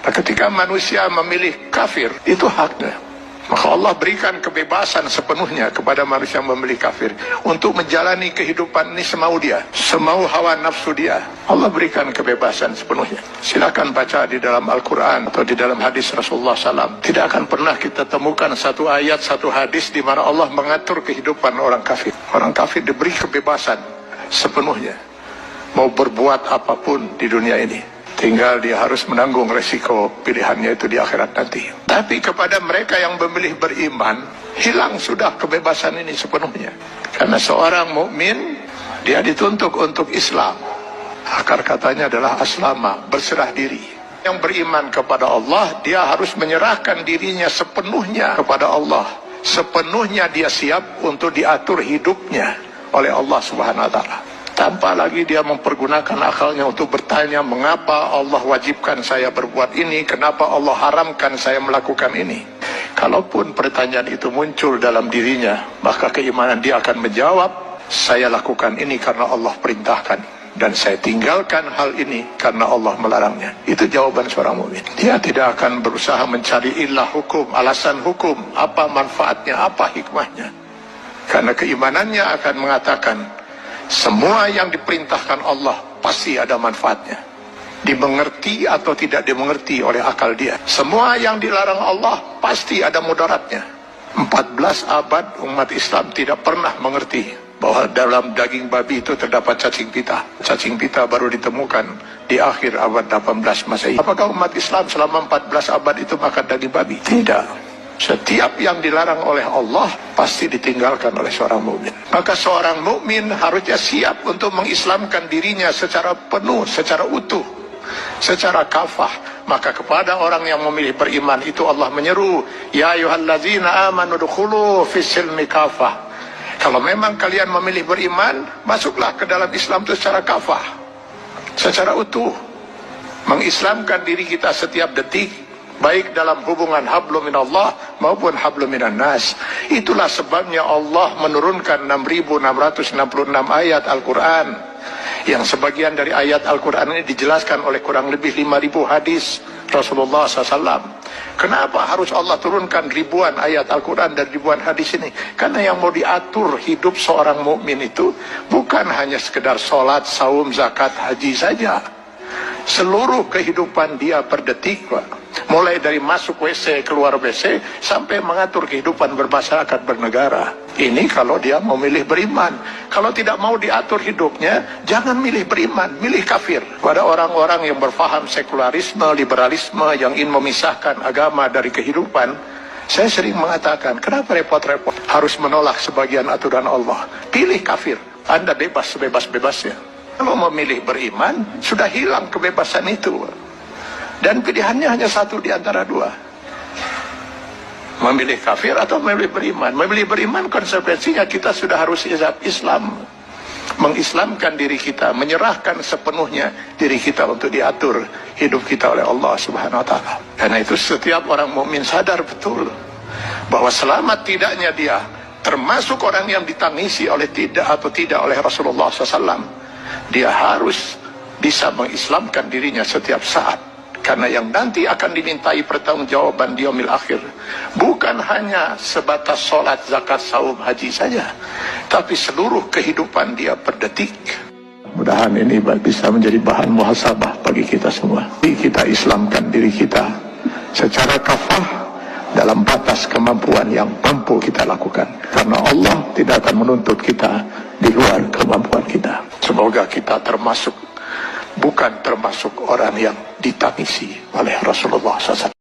Nah, ketika manusia memilih kafir, itu haknya. Maka Allah berikan kebebasan sepenuhnya kepada manusia yang memilih kafir untuk menjalani kehidupan ini semau dia, semau hawa nafsu dia. Allah berikan kebebasan sepenuhnya. Silakan baca di dalam Al-Quran atau di dalam hadis Rasulullah SAW. Tidak akan pernah kita temukan satu ayat, satu hadis di mana Allah mengatur kehidupan orang kafir. Orang kafir diberi kebebasan sepenuhnya, mau berbuat apapun di dunia ini. Tinggal dia harus menanggung resiko pilihannya itu di akhirat nanti. Tapi kepada mereka yang memilih beriman, hilang sudah kebebasan ini sepenuhnya. Karena seorang mukmin, dia dituntut untuk Islam. Akar katanya adalah aslama, berserah diri. Yang beriman kepada Allah, dia harus menyerahkan dirinya sepenuhnya kepada Allah. Sepenuhnya dia siap untuk diatur hidupnya oleh Allah Subhanahu wa Ta'ala. Tanpa lagi dia mempergunakan akalnya untuk bertanya, mengapa Allah wajibkan saya berbuat ini, kenapa Allah haramkan saya melakukan ini. Kalaupun pertanyaan itu muncul dalam dirinya, maka keimanan dia akan menjawab, saya lakukan ini karena Allah perintahkan, dan saya tinggalkan hal ini karena Allah melarangnya. Itu jawaban seorang mukmin. Dia tidak akan berusaha mencari ilah hukum, alasan hukum, apa manfaatnya, apa hikmahnya. Karena keimanannya akan mengatakan, semua yang diperintahkan Allah pasti ada manfaatnya. Dimengerti atau tidak dimengerti oleh akal dia. Semua yang dilarang Allah pasti ada mudaratnya. 14 abad umat Islam tidak pernah mengerti bahwa dalam daging babi itu terdapat cacing pita. Cacing pita baru ditemukan di akhir abad 18 Masehi. Apakah umat Islam selama 14 abad itu makan daging babi? Tidak. Setiap yang dilarang oleh Allah pasti ditinggalkan oleh seorang mukmin. Maka seorang mukmin harusnya siap untuk mengislamkan dirinya secara penuh, secara utuh, secara kafah. Maka kepada orang yang memilih beriman itu Allah menyeru, ya ayyuhallazina amanu dukhulu fis-silmi kafah. Kalau memang kalian memilih beriman, masuklah ke dalam Islam itu secara kafah, secara utuh. Mengislamkan diri kita setiap detik, baik dalam hubungan hablum minallah maupun hablum minan nas. Itulah sebabnya Allah menurunkan 6.666 ayat Al-Quran, yang sebagian dari ayat Al-Quran ini dijelaskan oleh kurang lebih 5.000 hadis Rasulullah SAW. Kenapa harus Allah turunkan ribuan ayat Al-Quran dan ribuan hadis ini? Karena yang mau diatur hidup seorang mukmin itu bukan hanya sekedar sholat, saum, zakat, haji saja. Seluruh kehidupan dia per detik, Pak. Mulai dari masuk WC, keluar WC, sampai mengatur kehidupan bermasyarakat, bernegara. Ini kalau dia mau milih beriman. Kalau tidak mau diatur hidupnya, jangan milih beriman, milih kafir. Pada orang-orang yang berfaham sekularisme, liberalisme, yang ingin memisahkan agama dari kehidupan, saya sering mengatakan, kenapa repot-repot harus menolak sebagian aturan Allah? Pilih kafir, Anda bebas sebebas-bebasnya. Kalau memilih beriman, sudah hilang kebebasan itu. Dan pilihannya hanya satu di antara dua. Memilih kafir atau memilih beriman. Memilih beriman konsekuensinya kita sudah harus Islam. Mengislamkan diri kita, menyerahkan sepenuhnya diri kita untuk diatur hidup kita oleh Allah Subhanahu wa Ta'ala. Karena itu setiap orang mukmin sadar betul bahwa selamat tidaknya dia termasuk orang yang ditangisi oleh tidak oleh Rasulullah SAW. Dia harus bisa mengislamkan dirinya setiap saat. Karena yang nanti akan dimintai pertanggungjawaban di yaumil akhir bukan hanya sebatas sholat, zakat, saum, haji saja, tapi seluruh kehidupan dia per detik. Mudah-mudahan ini bisa menjadi bahan muhasabah bagi kita semua. Kita islamkan diri kita secara kafah dalam batas kemampuan yang mampu kita lakukan. Karena Allah tidak akan menuntut kita di luar kemampuan kita. Semoga kita bukan termasuk orang yang ditangisi oleh Rasulullah SAW.